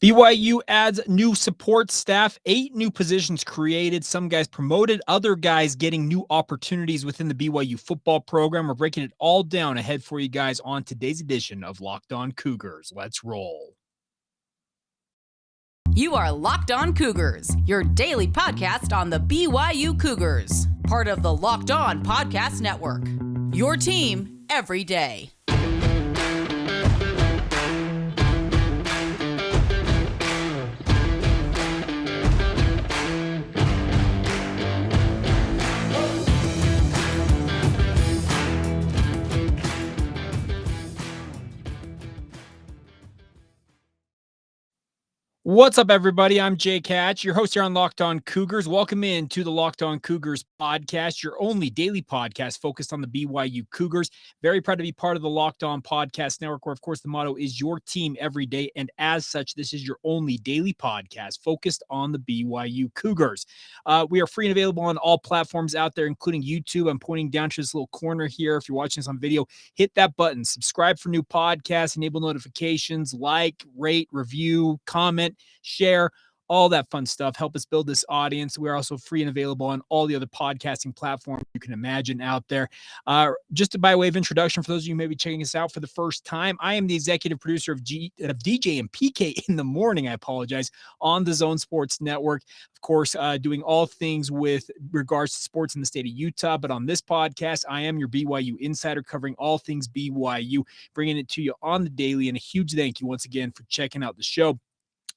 BYU adds new support staff, 8 new positions created, some guys promoted, other guys getting new opportunities within the BYU football program. We're breaking it all down ahead for you guys on today's edition of Locked On Cougars. Let's roll. You are Locked On Cougars, your daily podcast on the BYU Cougars, part of the Locked On Podcast Network, your team every day. What's up, everybody? I'm Jake Hatch, your host here on Locked On Cougars. Welcome in to the Locked On Cougars podcast, your only daily podcast focused on the BYU Cougars. Very proud to be part of the Locked On Podcast Network, where, of course, the motto is your team every day. And as such, this is your only daily podcast focused on the BYU Cougars. We are free and available on all platforms out there, including YouTube. I'm pointing down to this little corner here. If you're watching this on video, hit that button, subscribe for new podcasts, enable notifications, like, rate, review, comment, share, all that fun stuff. Help us build this audience. We're also free and available on all the other podcasting platforms you can imagine out there. Just by way of introduction, for those of you who may be checking us out for the first time, I am the executive producer of DJ and PK in the morning, I apologize, on the Zone Sports Network. Of course, doing all things with regards to sports in the state of Utah. But on this podcast, I am your BYU insider, covering all things BYU, bringing it to you on the daily. And a huge thank you once again for checking out the show.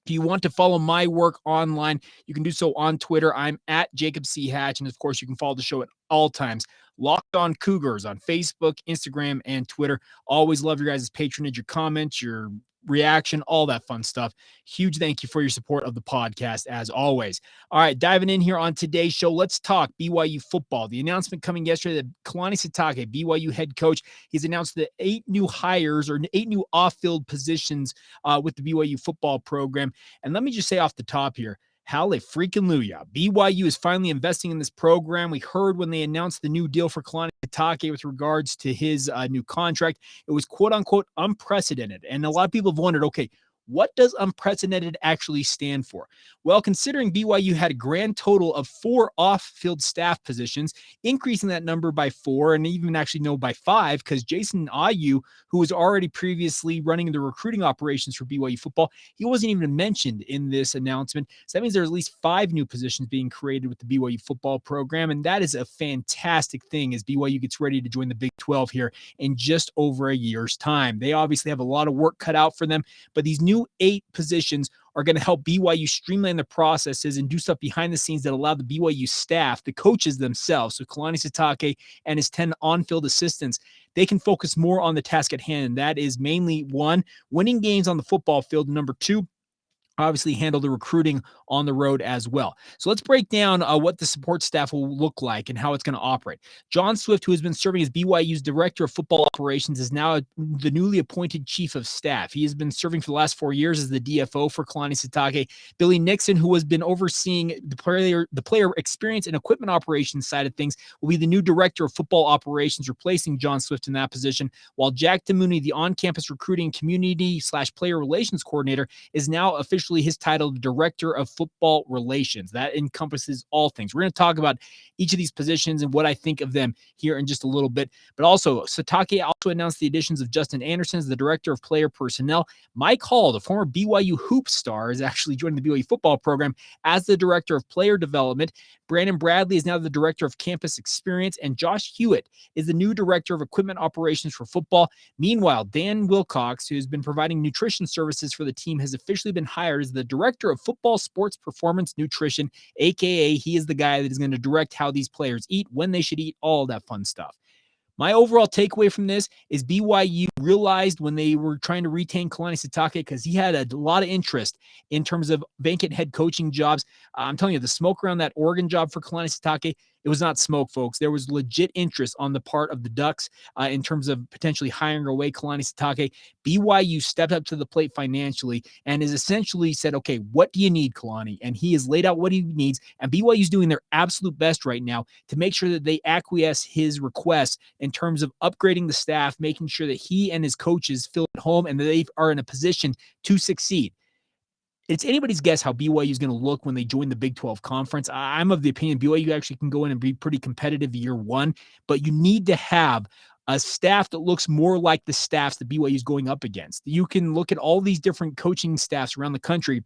If you want to follow my work online, you can do so on Twitter. I'm at Jacob C. Hatch. And of course, you can follow the show at all times. Locked On Cougars on Facebook, Instagram, and Twitter. Always love your guys' patronage, your comments, your reaction, all that fun stuff. Huge thank you for your support of the podcast, as always. All right, diving in here on today's show, let's talk BYU football. The announcement coming yesterday that Kalani Sitake, BYU head coach, he's announced the 8 new hires or 8 new off-field positions with the BYU football program. And let me just say off the top here, hallelujah. BYU is finally investing in this program. We heard when they announced the new deal for Kalani Sitake with regards to his new contract, it was quote unquote unprecedented. And a lot of people have wondered, okay, what does unprecedented actually stand for? Well, considering BYU had a grand total of 4 off-field staff positions, increasing that number by 4, and even actually by 5, because Jason Ayu, who was already previously running the recruiting operations for BYU football, he wasn't even mentioned in this announcement. So that means there's at least 5 new positions being created with the BYU football program, and that is a fantastic thing as BYU gets ready to join the Big 12 here in just over a year's time. They obviously have a lot of work cut out for them, but these new 8 positions are going to help BYU streamline the processes and do stuff behind the scenes that allow the BYU staff, the coaches themselves, so Kalani Sitake and his 10 on-field assistants, they can focus more on the task at hand. And that is mainly 1, winning games on the football field. Number 2, obviously handle the recruiting on the road as well. So let's break down what the support staff will look like and how it's going to operate. John Swift, who has been serving as BYU's director of football operations, is now the newly appointed chief of staff. He has been serving for the last 4 years as the DFO for Kalani Sitake. Billy Nixon, who has been overseeing the player experience and equipment operations side of things, will be the new director of football operations, replacing John Swift in that position, while Jack Demooney, the on-campus recruiting community/player relations coordinator, is now officially his title, Director of Football Relations. That encompasses all things. We're going to talk about each of these positions and what I think of them here in just a little bit. But also, Sitake also announced the additions of Justin Anderson as the Director of Player Personnel. Mike Hall, the former BYU hoop star, is actually joining the BYU football program as the Director of Player Development. Brandon Bradley is now the Director of Campus Experience, and Josh Hewitt is the new Director of Equipment Operations for football. Meanwhile, Dan Wilcox, who's been providing nutrition services for the team, has officially been hired as the Director of Football Sports Performance Nutrition, aka he is the guy that is going to direct how these players eat, when they should eat, all that fun stuff. My overall takeaway from this is BYU realized when they were trying to retain Kalani Sitake, because he had a lot of interest in terms of vacant head coaching jobs. I'm telling you, the smoke around that Oregon job for Kalani Sitake, it was not smoke, folks. There was legit interest on the part of the Ducks in terms of potentially hiring away Kalani Sitake. BYU stepped up to the plate financially and has essentially said, okay, what do you need, Kalani? And he has laid out what he needs. And BYU is doing their absolute best right now to make sure that they acquiesce his requests in terms of upgrading the staff, making sure that he and his coaches feel at home and that they are in a position to succeed. it's anybody's guess how BYU is going to look when they join the Big 12 conference. I'm of the opinion BYU actually can go in and be pretty competitive year one, but you need to have a staff that looks more like the staffs that BYU is going up against. You can look at all these different coaching staffs around the country.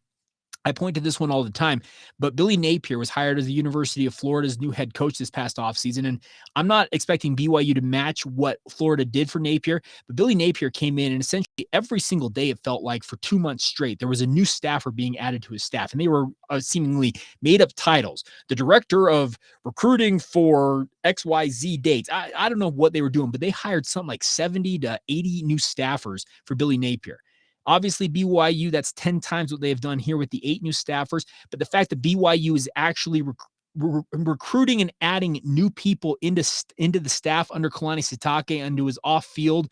I point to this one all the time, but Billy Napier was hired as the University of Florida's new head coach this past offseason. And I'm not expecting BYU to match what Florida did for Napier, but Billy Napier came in and essentially every single day, it felt like for 2 months straight, there was a new staffer being added to his staff. And they were seemingly made up titles. The director of recruiting for XYZ dates. I don't know what they were doing, but they hired something like 70 to 80 new staffers for Billy Napier. Obviously, BYU, that's 10 times what they've done here with the 8 new staffers. But the fact that BYU is actually recruiting and adding new people into the staff under Kalani Sitake, into his off-field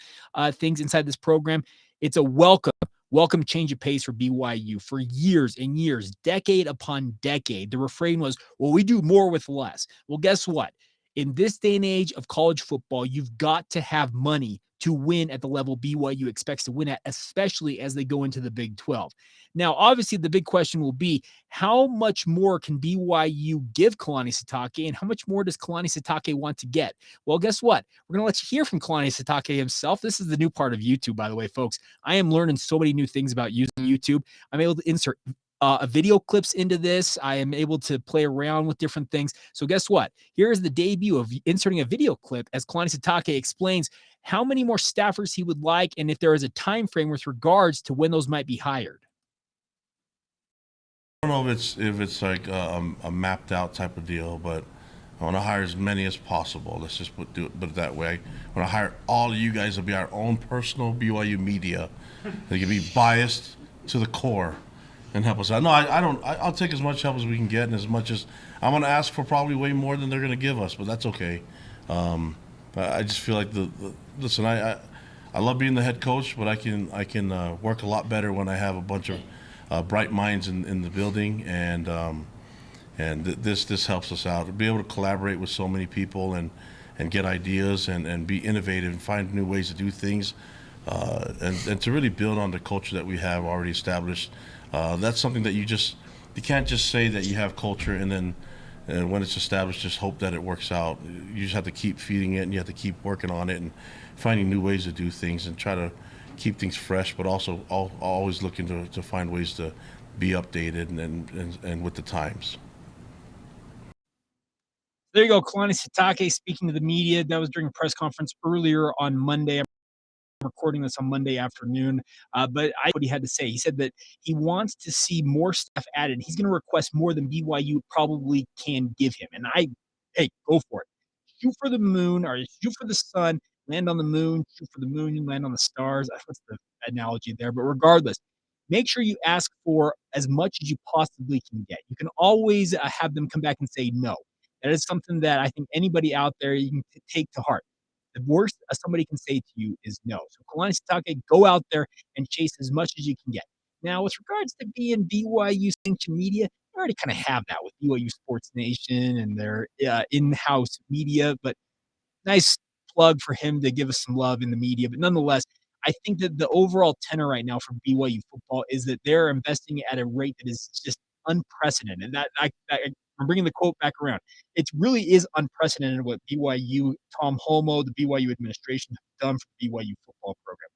things inside this program, it's a welcome change of pace for BYU. For years and years, decade upon decade, the refrain was, well, we do more with less. Well, guess what? In this day and age of college football, you've got to have money to win at the level BYU expects to win at, especially as they go into the Big 12. Now, obviously, the big question will be how much more can BYU give Kalani Sitake, and how much more does Kalani Sitake want to get? Well, guess what? We're going to let you hear from Kalani Sitake himself. This is the new part of YouTube, by the way, folks. I am learning so many new things about using YouTube. I'm able to insert video clips into this. I am able to play around with different things. So guess what? Here is the debut of inserting a video clip as Kalani Sitake explains how many more staffers he would like and if there is a time frame with regards to when those might be hired. I don't know if it's like a mapped out type of deal, but I want to hire as many as possible. Let's just put it that way. I want to hire all of you guys to be our own personal BYU media. They can be biased to the core and help us out. No, I'll take as much help as we can get, and as much as I'm going to ask for, probably way more than they're going to give us, but that's okay. But I just feel like listen. I love being the head coach, but I can work a lot better when I have a bunch of bright minds in the building, and this helps us out. To be able to collaborate with so many people and get ideas and be innovative and find new ways to do things, and to really build on the culture that we have already established. That's something that you can't just say that you have culture and then when it's established, just hope that it works out. You just have to keep feeding it, and you have to keep working on it and finding new ways to do things and try to keep things fresh, but also always looking to find ways to be updated and with the times. There you go, Kalani Sitake speaking to the media. That was during a press conference earlier on Monday. I'm recording this on Monday afternoon, but what he had to say. He said that he wants to see more stuff added. He's going to request more than BYU probably can give him. And hey, go for it. Shoot for the moon or shoot for the sun, land on the moon, shoot for the moon, and land on the stars. What's the analogy there? But regardless, make sure you ask for as much as you possibly can get. You can always have them come back and say no. That is something that I think anybody out there you can take to heart. The worst somebody can say to you is no. So Kalani Sitake, go out there and chase as much as you can get. Now, with regards to being BYU sanctioned media, you already kind of have that with BYU Sports Nation and their in-house media, but nice plug for him to give us some love in the media. But nonetheless, I think that the overall tenor right now for BYU football is that they're investing at a rate that is just unprecedented. And I'm bringing the quote back around. It really is unprecedented what BYU, Tom Holmoe, the BYU administration have done for the BYU football program.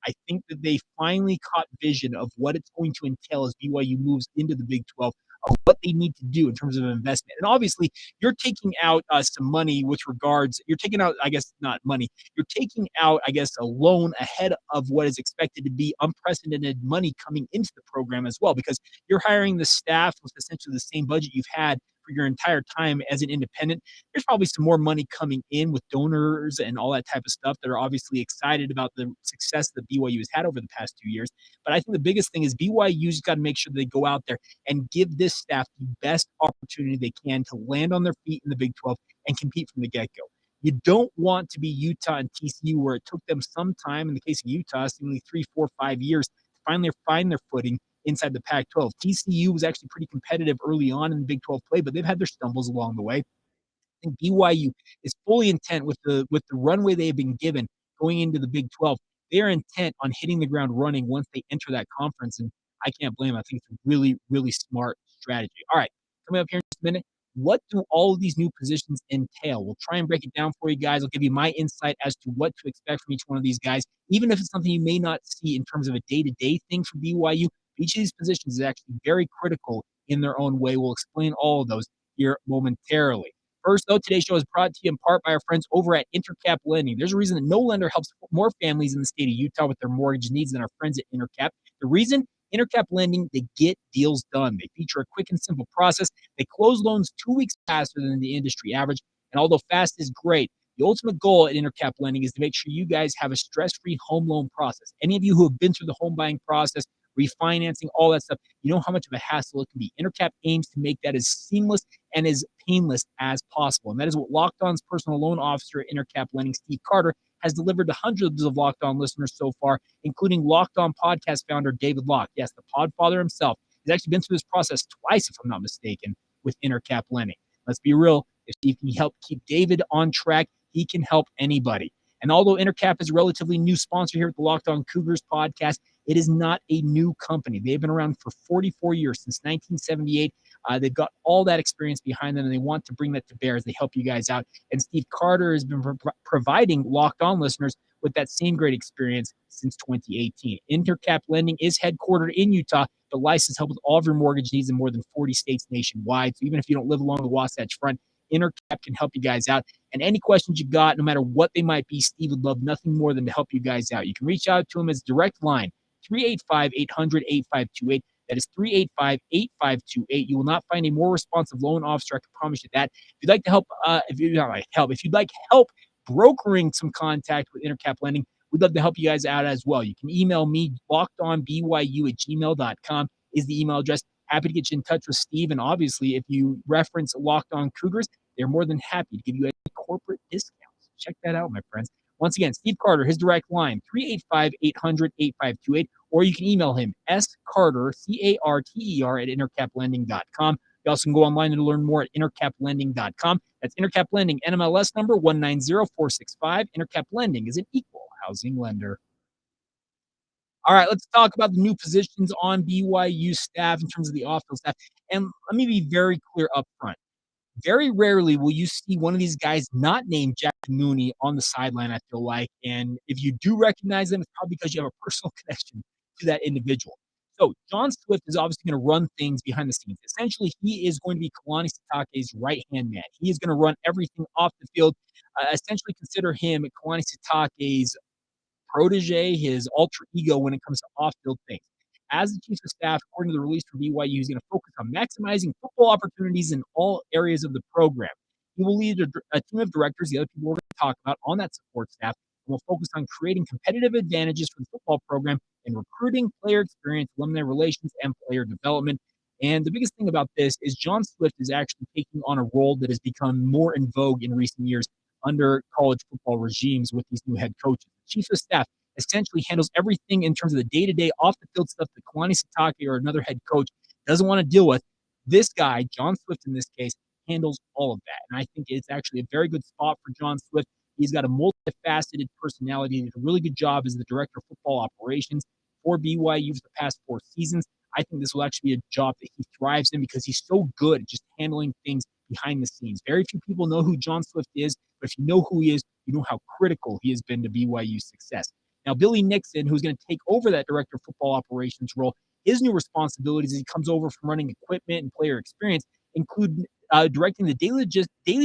I think that they finally caught vision of what it's going to entail as BYU moves into the Big 12, of what they need to do in terms of investment. And obviously, you're taking out some money with regards, you're taking out, I guess, not money, you're taking out, I guess, a loan ahead of what is expected to be unprecedented money coming into the program as well, because you're hiring the staff with essentially the same budget you've had for your entire time as an independent. There's probably some more money coming in with donors and all that type of stuff that are obviously excited about the success that BYU has had over the past 2 years. But I think the biggest thing is BYU's got to make sure they go out there and give this staff the best opportunity they can to land on their feet in the Big 12 and compete from the get-go. You don't want to be Utah and TCU, where it took them some time, in the case of Utah, seemingly 3, 4, 5 years to finally find their footing inside the Pac-12. TCU was actually pretty competitive early on in the Big 12 play, but they've had their stumbles along the way. I think BYU is fully intent with the runway they have been given going into the Big 12. They are intent on hitting the ground running once they enter that conference. And I can't blame him. I think it's a really, really smart strategy. All right, coming up here in just a minute, what do all of these new positions entail? We'll try and break it down for you guys. I'll give you my insight as to what to expect from each one of these guys, even if it's something you may not see in terms of a day-to-day thing for BYU. Each of these positions is actually very critical in their own way. We'll explain all of those here momentarily. First, though, today's show is brought to you in part by our friends over at Intercap Lending. There's a reason that no lender helps more families in the state of Utah with their mortgage needs than our friends at Intercap. The reason? Intercap Lending, they get deals done. They feature a quick and simple process. They close loans 2 weeks faster than the industry average. And although fast is great, the ultimate goal at Intercap Lending is to make sure you guys have a stress-free home loan process. Any of you who have been through the home buying process, refinancing, all that stuff, you know how much of a hassle it can be. Intercap aims to make that as seamless and as painless as possible. And that is what Locked On's personal loan officer at Intercap Lending, Steve Carter, has delivered to hundreds of Locked On listeners so far, including Locked On podcast founder David Locke. Yes, the podfather himself. He's actually been through this process twice, if I'm not mistaken, with Intercap Lending. Let's be real. If Steve can help keep David on track, he can help anybody. And although Intercap is a relatively new sponsor here at the Locked On Cougars podcast, it is not a new company. They've been around for 44 years, since 1978. They've got all that experience behind them, and they want to bring that to bear as they help you guys out. And Steve Carter has been providing Locked On listeners with that same great experience since 2018. Intercap Lending is headquartered in Utah, but licensed to help with all of your mortgage needs in more than 40 states nationwide. So even if you don't live along the Wasatch Front, Intercap can help you guys out. And any questions you got, no matter what they might be, Steve would love nothing more than to help you guys out. You can reach out to him as direct line, 385-800-8528. That is 385-8528. You will not find a more responsive loan officer. I can promise you that. If you'd like to help, if you'd like help brokering some contact with Intercap Lending, we'd love to help you guys out as well. You can email me, lockedonbyu@gmail.com is the email address. Happy to get you in touch with Steve. And obviously, if you reference Locked On Cougars, they're more than happy to give you a corporate discount. So check that out, my friends. Once again, Steve Carter, his direct line, 385-800-8528, or you can email him, scarter, C-A-R-T-E-R, at intercaplending.com. You also can go online and learn more at intercaplending.com. That's Intercap Lending, NMLS number 190465. Intercap Lending is an equal housing lender. All right, let's talk about the new positions on BYU staff in terms of the off-field staff. And let me be very clear up front. Very rarely will you see one of these guys not named Jack Mooney on the sideline, I feel like. And if you do recognize them, it's probably because you have a personal connection to that individual. So John Swift is obviously going to run things behind the scenes. Essentially, he is going to be Kalani Sitake's right-hand man. He is going to run everything off the field. Essentially consider him Kalani Sitake's protege, his alter ego when it comes to off-field things. As the chief of staff, according to the release from BYU, he's going to focus on maximizing football opportunities in all areas of the program. He will lead a team of directors, the other people we're going to talk about on that support staff, and will focus on creating competitive advantages for the football program in recruiting, player experience, alumni relations, and player development. And the biggest thing about this is John Swift is actually taking on a role that has become more in vogue in recent years under college football regimes with these new head coaches. The chief of staff essentially handles everything in terms of the day-to-day off-the-field stuff that Kalani Sitake or another head coach doesn't want to deal with. This guy, John Swift in this case, handles all of that. And I think it's actually a very good spot for John Swift. He's got a multifaceted personality and did a really good job as the director of football operations for BYU for the past 4 seasons. I think this will actually be a job that he thrives in because he's so good at just handling things behind the scenes. Very few people know who John Swift is, but if you know who he is, you know how critical he has been to BYU's success. Now, Billy Nixon, who's going to take over that director of football operations role, his new responsibilities as he comes over from running equipment and player experience include directing the daily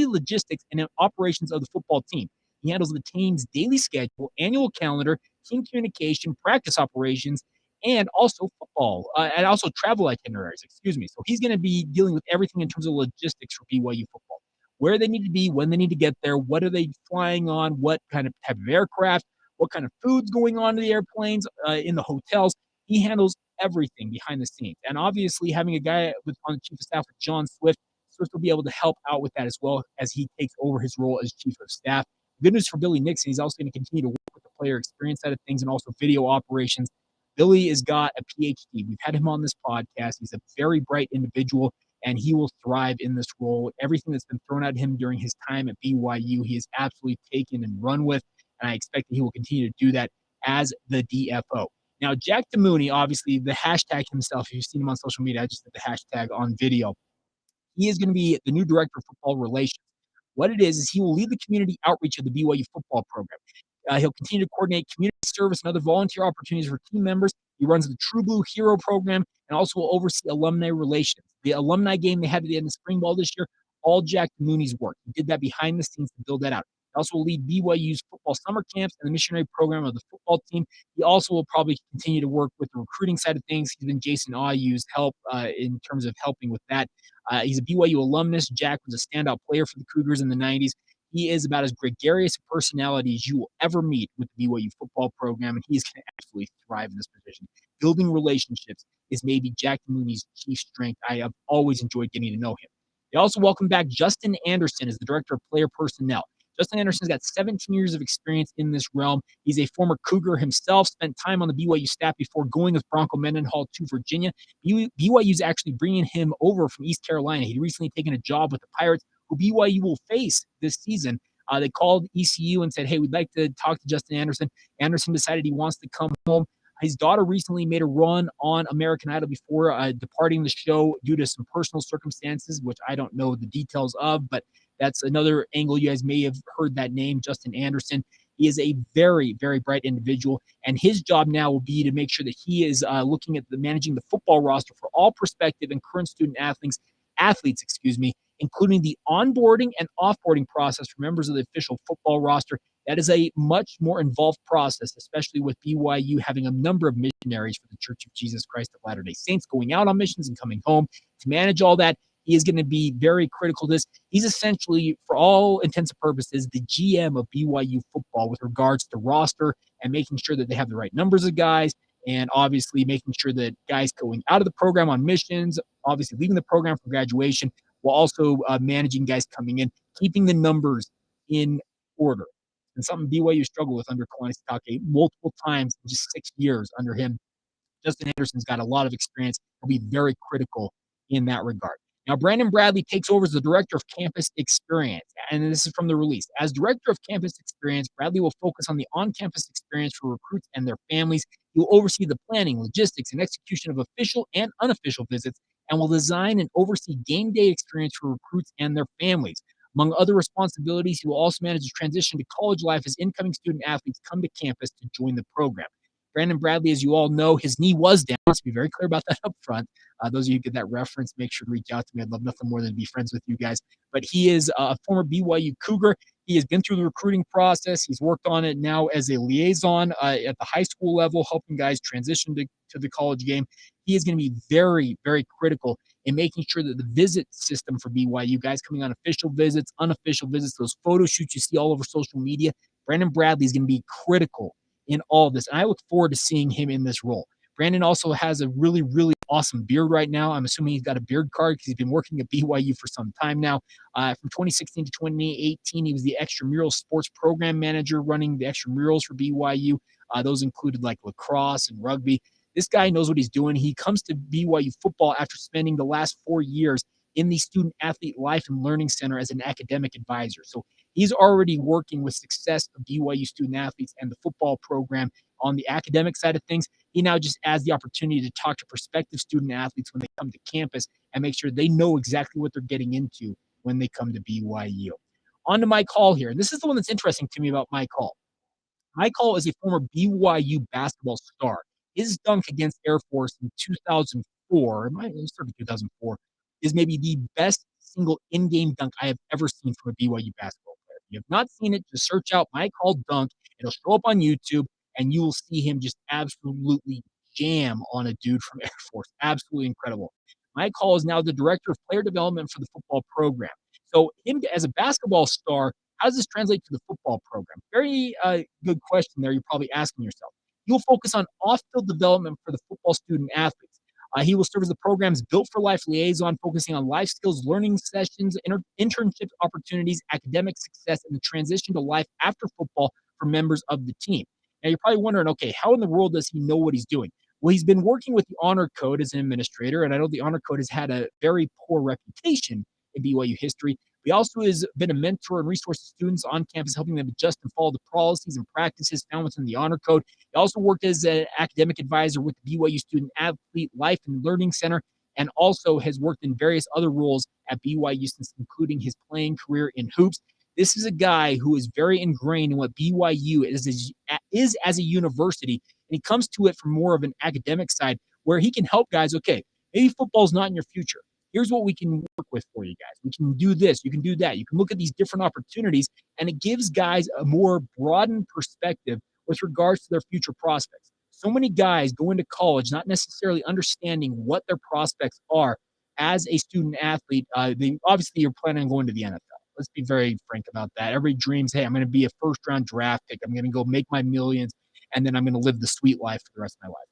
logistics and operations of the football team. He handles the team's daily schedule, annual calendar, team communication, practice operations, and also football, and also travel itineraries, So he's going to be dealing with everything in terms of logistics for BYU football. Where they need to be, when they need to get there, what are they flying on, what kind of type of aircraft, what kind of food's going on to the airplanes, in the hotels. He handles everything behind the scenes. And obviously having a guy on the chief of staff with John Swift, Swift will be able to help out with that as well as he takes over his role as chief of staff. Good news for Billy Nixon, he's also going to continue to work with the player experience side of things and also video operations. Billy has got a PhD. We've had him on this podcast. He's a very bright individual, and he will thrive in this role. Everything that's been thrown at him during his time at BYU, he has absolutely taken and run with, and I expect that he will continue to do that as the DFO. Now, Jack DeMooney, obviously the hashtag himself, if you've seen him on social media, I just did the hashtag on video. He is going to be the new director of football relations. What it is he will lead the community outreach of the BYU football program. He'll continue to coordinate community service and other volunteer opportunities for team members. He runs the True Blue Hero program and also will oversee alumni relations. The alumni game they had at the end of spring ball this year, all Jack Mooney's work. He did that behind the scenes to build that out. He also will lead BYU's football summer camps and the missionary program of the football team. He also will probably continue to work with the recruiting side of things. He's been Jason Awyu's help in terms of helping with that. He's a BYU alumnus. Jack was a standout player for the Cougars in the 90s. He is about as gregarious a personality as you will ever meet with the BYU football program, and he's going to absolutely thrive in this position. Building relationships is maybe Jack Mooney's chief strength. I have always enjoyed getting to know him. They also welcome back Justin Anderson as the director of player personnel. Justin Anderson's got 17 years of experience in this realm. He's a former Cougar himself, spent time on the BYU staff before going with Bronco Mendenhall to Virginia. BYU's actually bringing him over from East Carolina. He'd recently taken a job with the Pirates, who BYU will face this season. They called ECU and said, hey, we'd like to talk to Justin Anderson. Anderson decided he wants to come home. His daughter recently made a run on American Idol before departing the show due to some personal circumstances, which I don't know the details of, but that's another angle. You guys may have heard that name, Justin Anderson. He is a very, very bright individual, and his job now will be to make sure that he is looking at managing the football roster for all prospective and current student athletes, including the onboarding and offboarding process for members of the official football roster. That is a much more involved process, especially with BYU having a number of missionaries for the Church of Jesus Christ of Latter-day Saints going out on missions and coming home. To manage all that, he is going to be very critical to this. He's essentially, for all intents and purposes, the GM of BYU football with regards to roster and making sure that they have the right numbers of guys, and obviously making sure that guys going out of the program on missions, obviously leaving the program for graduation, while also managing guys coming in, keeping the numbers in order. And something BYU struggled with under Kalani Sitake multiple times in just 6 years under him. Justin Anderson's got a lot of experience. He'll be very critical in that regard. Now, Brandon Bradley takes over as the Director of Campus Experience, and this is from the release. As Director of Campus Experience, Bradley will focus on the on-campus experience for recruits and their families. He will oversee the planning, logistics, and execution of official and unofficial visits, and will design and oversee game day experience for recruits and their families. Among other responsibilities, he will also manage the transition to college life as incoming student athletes come to campus to join the program. Brandon Bradley, as you all know, his knee was down. Let's be very clear about that up front. Those of you who get that reference, make sure to reach out to me. I'd love nothing more than to be friends with you guys. But he is a former BYU Cougar. He has been through the recruiting process. He's worked on it now as a liaison at the high school level, helping guys transition to the college game. He is going to be very, very critical in making sure that the visit system for BYU, guys coming on official visits, unofficial visits, those photo shoots you see all over social media, Brandon Bradley is going to be critical in all of this. And I look forward to seeing him in this role. Brandon also has a really, really awesome beard right now. I'm assuming he's got a beard card because he's been working at BYU for some time now. From 2016 to 2018, he was the extramural sports program manager running the extramurals for BYU. Those included like lacrosse and rugby. This guy knows what he's doing. He comes to BYU football after spending the last 4 years in the Student Athlete Life and Learning Center as an academic advisor. So he's already working with success of BYU student athletes and the football program on the academic side of things. He now just has the opportunity to talk to prospective student athletes when they come to campus and make sure they know exactly what they're getting into when they come to BYU. On to Mike Hall here. This is the one that's interesting to me about Mike Hall. Mike Hall is a former BYU basketball star. His dunk against Air Force in 2004, it might have started 2004, is maybe the best single in-game dunk I have ever seen from a BYU basketball player. If you have not seen it, just search out Mike Hall dunk. It'll show up on YouTube, and you will see him just absolutely jam on a dude from Air Force. Absolutely incredible. Mike Hall is now the director of player development for the football program. So him as a basketball star, how does this translate to the football program? Very good question there. You're probably asking yourself. He will focus on off-field development for the football student athletes. He will serve as the program's Built for Life liaison, focusing on life skills, learning sessions, internship opportunities, academic success, and the transition to life after football for members of the team. Now, you're probably wondering, okay, how in the world does he know what he's doing? Well, he's been working with the Honor Code as an administrator, and I know the Honor Code has had a very poor reputation in BYU history, He also has been a mentor and resource to students on campus, helping them adjust and follow the policies and practices found within the Honor Code. He also worked as an academic advisor with the BYU Student Athlete Life and Learning Center, and also has worked in various other roles at BYU since including his playing career in hoops. This is a guy who is very ingrained in what BYU is as a university, and he comes to it from more of an academic side where he can help guys, okay, maybe football's not in your future. Here's what we can work with for you guys. We can do this. You can do that. You can look at these different opportunities, and it gives guys a more broadened perspective with regards to their future prospects. So many guys go into college not necessarily understanding what their prospects are as a student athlete. They obviously you're planning on going to the NFL. Let's be very frank about that. Everybody dreams, hey, I'm going to be a first-round draft pick. I'm going to go make my millions, and then I'm going to live the sweet life for the rest of my life.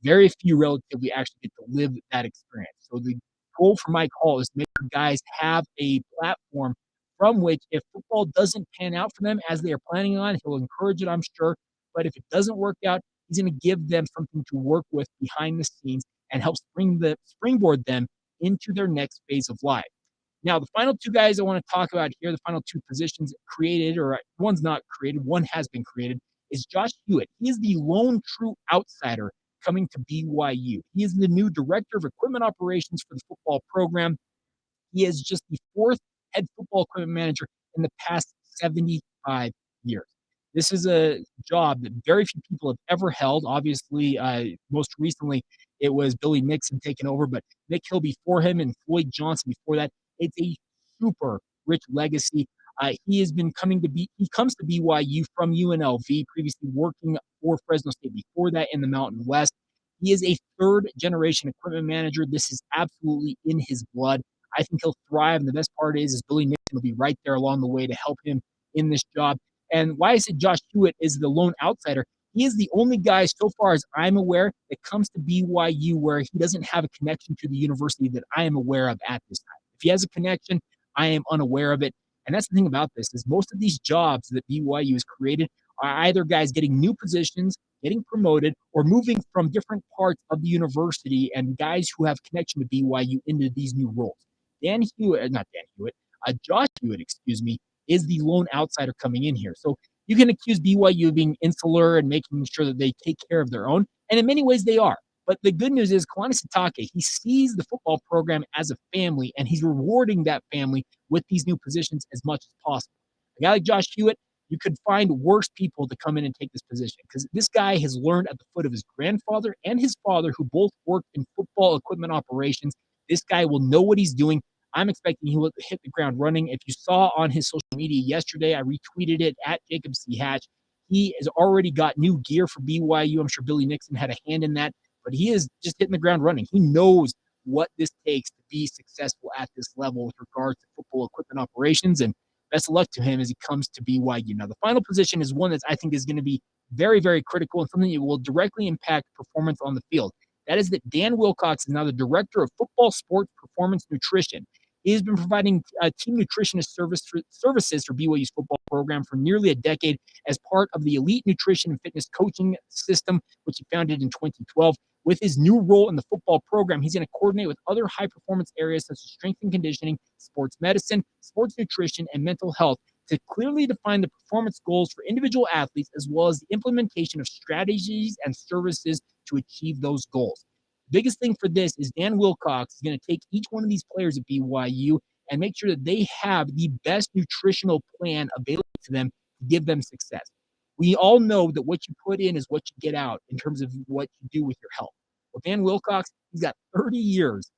Very few relatively actually get to live that experience. So the goal for Mike Hall is to make sure guys have a platform from which, if football doesn't pan out for them as they are planning on, he'll encourage it, I'm sure. But if it doesn't work out, he's going to give them something to work with behind the scenes and help springboard them into their next phase of life. Now, the final two guys I want to talk about here, the final two positions created, or one's not created, one has been created, is Josh Hewitt. He is the lone true outsider coming to BYU. He is the new director of equipment operations for the football program. He is just the fourth head football equipment manager in the past 75 years. This is a job that very few people have ever held. Obviously, most recently, it was Billy Nixon taking over, but Nick Hill before him and Floyd Johnson before that. It's a super rich legacy. He comes to BYU from UNLV, previously working for Fresno State before that in the Mountain West. He is a third generation equipment manager. This is absolutely in his blood. I think he'll thrive. And the best part is Billy Nixon will be right there along the way to help him in this job. And why I said Josh Hewitt is the lone outsider, he is the only guy so far as I'm aware that comes to BYU where he doesn't have a connection to the university that I am aware of at this time. If he has a connection, I am unaware of it. And that's the thing about this is most of these jobs that BYU has created are either guys getting new positions, getting promoted, or moving from different parts of the university and guys who have connection to BYU into these new roles. Josh Hewitt, is the lone outsider coming in here. So you can accuse BYU of being insular and making sure that they take care of their own. And in many ways they are. But the good news is Kalani Sitake, he sees the football program as a family, and he's rewarding that family with these new positions as much as possible. A guy like Josh Hewitt, you could find worse people to come in and take this position because this guy has learned at the foot of his grandfather and his father, who both worked in football equipment operations. This guy will know what he's doing. I'm expecting he will hit the ground running. If you saw on his social media yesterday, I retweeted it at Jacob C. Hatch. He has already got new gear for BYU. I'm sure Billy Nixon had a hand in that, but he is just hitting the ground running. He knows what this takes to be successful at this level with regards to football equipment operations, and best of luck to him as he comes to BYU. Now, the final position is one that I think is going to be very, very critical and something that will directly impact performance on the field. That is that Dan Wilcox is now the director of football sports performance nutrition. He has been providing team nutritionist services for BYU's football program for nearly a decade as part of the elite nutrition and fitness coaching system, which he founded in 2012. With his new role in the football program, he's going to coordinate with other high-performance areas such as strength and conditioning, sports medicine, sports nutrition, and mental health to clearly define the performance goals for individual athletes as well as the implementation of strategies and services to achieve those goals. The biggest thing for this is Dan Wilcox is going to take each one of these players at BYU and make sure that they have the best nutritional plan available to them to give them success. We all know that what you put in is what you get out in terms of what you do with your health. Well, Dan Wilcox, he's got 30 years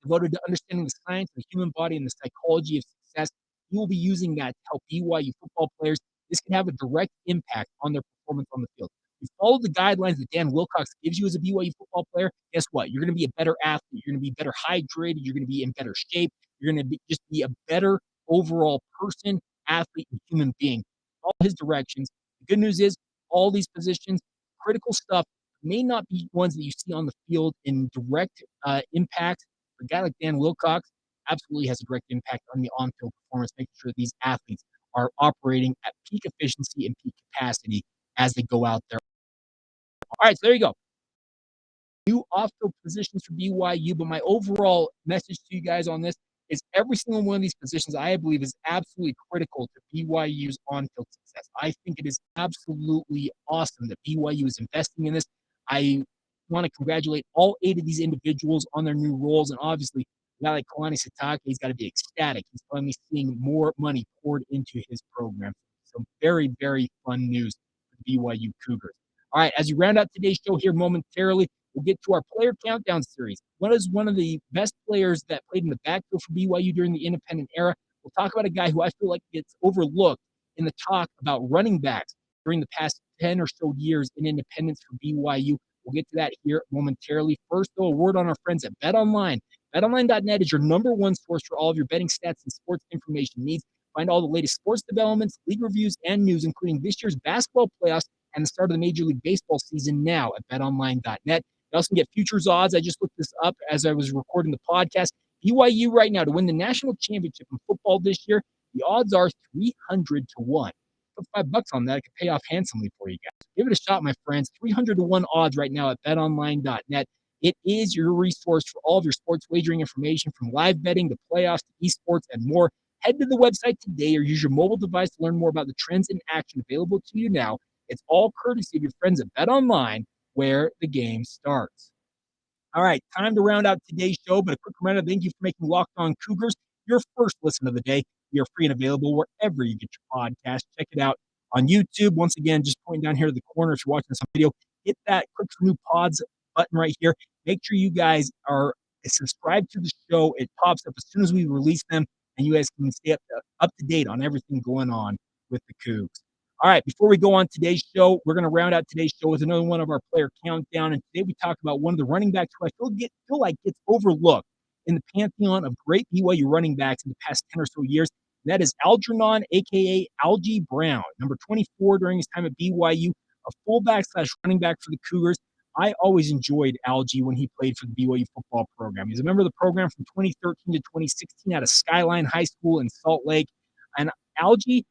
devoted to understanding the science of the human body and the psychology of success. He will be using that to help BYU football players. This can have a direct impact on their performance on the field. If you follow the guidelines that Dan Wilcox gives you as a BYU football player, guess what? You're going to be a better athlete. You're going to be better hydrated. You're going to be in better shape. You're going to just be a better overall person, athlete, and human being. All his directions. The good news is all these positions, critical stuff, may not be ones that you see on the field in direct impact. A guy like Dan Wilcox absolutely has a direct impact on the on-field performance, making sure these athletes are operating at peak efficiency and peak capacity as they go out there. All right, so there you go. New off-field positions for BYU, but my overall message to you guys on this, is every single one of these positions, I believe, is absolutely critical to BYU's on-field success. I think it is absolutely awesome that BYU is investing in this. I want to congratulate all 8 of these individuals on their new roles, and obviously, a guy like Kalani Sitake, he's got to be ecstatic. He's finally seeing more money poured into his program. So very, very fun news for the BYU Cougars. All right, as you round out today's show here momentarily, we'll get to our player countdown series. What is one of the best players that played in the backfield for BYU during the independent era? We'll talk about a guy who I feel like gets overlooked in the talk about running backs during the past 10 or so years in independence for BYU. We'll get to that here momentarily. First, though, a word on our friends at BetOnline. BetOnline.net is your number one source for all of your betting stats and sports information needs. Find all the latest sports developments, league reviews, and news, including this year's basketball playoffs and the start of the Major League Baseball season now at betonline.net. You also can get futures odds. I just looked this up as I was recording the podcast. BYU right now to win the national championship in football this year, the odds are 300 to 1. Put $5 on that. It could pay off handsomely for you guys. Give it a shot, my friends. 300 to 1 odds right now at betonline.net. It is your resource for all of your sports wagering information, from live betting to playoffs to esports and more. Head to the website today or use your mobile device to learn more about the trends in action available to you now. It's all courtesy of your friends at BetOnline, where the game starts. All right, time to round out today's show, but a quick reminder, thank you for making Locked On Cougars your first listen of the day. We are free and available wherever you get your podcast. Check it out on YouTube. Once again, just pointing down here to the corner if you're watching this on video, hit that click for new pods button right here. Make sure you guys are subscribed to the show. It pops up as soon as we release them, and you guys can stay up to date on everything going on with the Cougs. All right, before we go on today's show, we're going to round out today's show with another one of our player countdown. And today we talk about one of the running backs who I feel like gets overlooked in the pantheon of great BYU running backs in the past 10 or so years. And that is Algernon, a.k.a. Algie Brown, number 24 during his time at BYU, a fullback / running back for the Cougars. I always enjoyed Algie when he played for the BYU football program. He's a member of the program from 2013 to 2016 out of Skyline High School in Salt Lake. And Algie,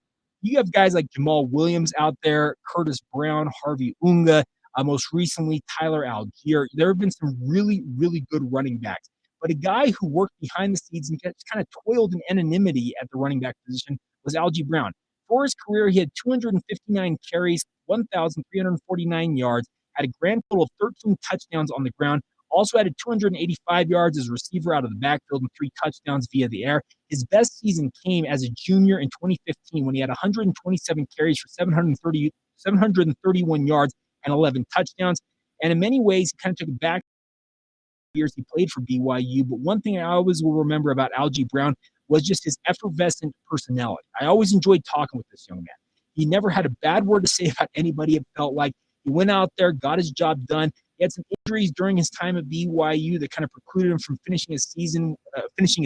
you have guys like Jamal Williams out there, Curtis Brown, Harvey Unga, most recently Tyler Algier. There have been some really, really good running backs. But a guy who worked behind the scenes and just kind of toiled in anonymity at the running back position was Algie Brown. For his career, he had 259 carries, 1,349 yards, had a grand total of 13 touchdowns on the ground, also added 285 yards as a receiver out of the backfield and 3 touchdowns via the air. His best season came as a junior in 2015 when he had 127 carries for 731 yards and 11 touchdowns. And in many ways, he kind of took it back years he played for BYU. But one thing I always will remember about Algie Brown was just his effervescent personality. I always enjoyed talking with this young man. He never had a bad word to say about anybody, it felt like. He went out there, got his job done. He had some injuries during his time at BYU that kind of precluded him from finishing his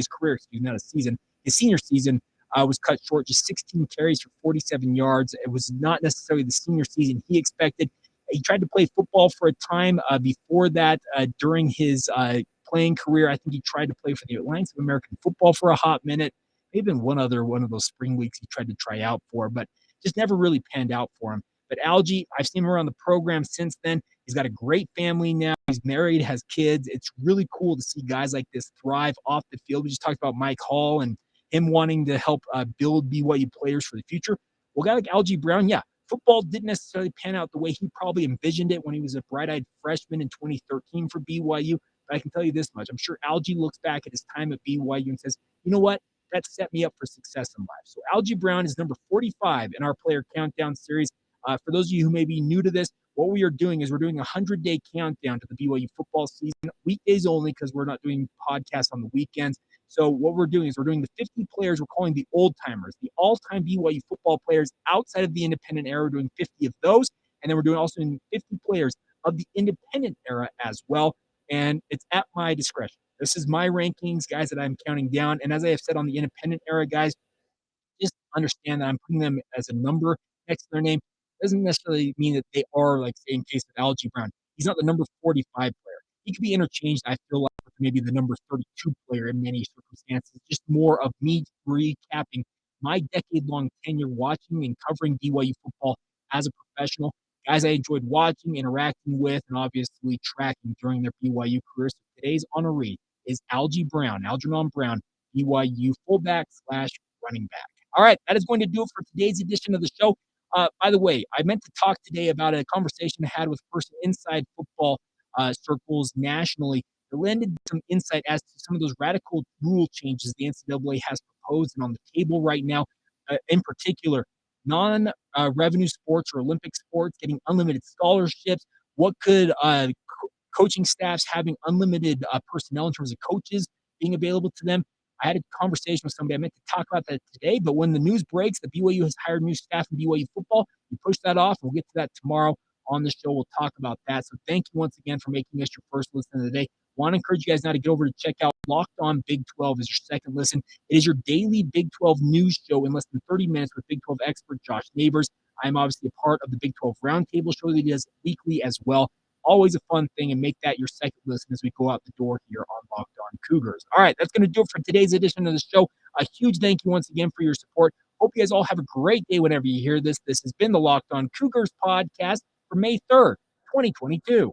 career, not a season. His senior season was cut short, just 16 carries for 47 yards. It was not necessarily the senior season he expected. He tried to play football for a time before that. During his playing career, I think he tried to play for the Alliance of American Football for a hot minute. Maybe in one of those spring weeks he tried to try out for, but just never really panned out for him. But Algie, I've seen him around the program since then. He's got a great family now. He's married, has kids. It's really cool to see guys like this thrive off the field. We just talked about Mike Hall and him wanting to help build BYU players for the future. Well, a guy like Algie Brown, yeah, football didn't necessarily pan out the way he probably envisioned it when he was a bright-eyed freshman in 2013 for BYU. But I can tell you this much. I'm sure Algie looks back at his time at BYU and says, you know what? That set me up for success in life. So Algie Brown is number 45 in our player countdown series. For those of you who may be new to this, what we are doing is we're doing a 100-day countdown to the BYU football season, weekdays only because we're not doing podcasts on the weekends. So what we're doing is we're doing the 50 players we're calling the old-timers, the all-time BYU football players outside of the independent era. We're doing 50 of those, and then we're doing also 50 players of the independent era as well, and it's at my discretion. This is my rankings, guys, that I'm counting down, and as I have said on the independent era, guys, just understand that I'm putting them as a number next to their name. Doesn't necessarily mean that they are, like, say, in case of Algie Brown. He's not the number 45 player. He could be interchanged, I feel like, with maybe the number 32 player in many circumstances. Just more of me recapping my decade-long tenure watching and covering BYU football as a professional. Guys I enjoyed watching, interacting with, and obviously tracking during their BYU careers. So today's honoree is Algie Brown, Algernon Brown, BYU fullback / running back. All right, that is going to do it for today's edition of the show. By the way, I meant to talk today about a conversation I had with a person inside football circles nationally. It lended some insight as to some of those radical rule changes the NCAA has proposed and on the table right now. In particular, non-revenue sports or Olympic sports getting unlimited scholarships. What could coaching staffs having unlimited personnel in terms of coaches being available to them? I had a conversation with somebody. I meant to talk about that today, but when the news breaks that BYU has hired new staff in BYU football, we push that off. We'll get to that tomorrow on the show. We'll talk about that. So thank you once again for making us your first listen of the day. Want to encourage you guys now to get over to check out Locked On Big 12 as your second listen. It is your daily Big 12 news show in less than 30 minutes with Big 12 expert Josh Neighbors. I'm obviously a part of the Big 12 Roundtable show that he does weekly as well. Always a fun thing, and make that your second listen as we go out the door here on Locked On Cougars. All right, that's going to do it for today's edition of the show. A huge thank you once again for your support. Hope you guys all have a great day whenever you hear this. This has been the Locked On Cougars podcast for May 3rd, 2022.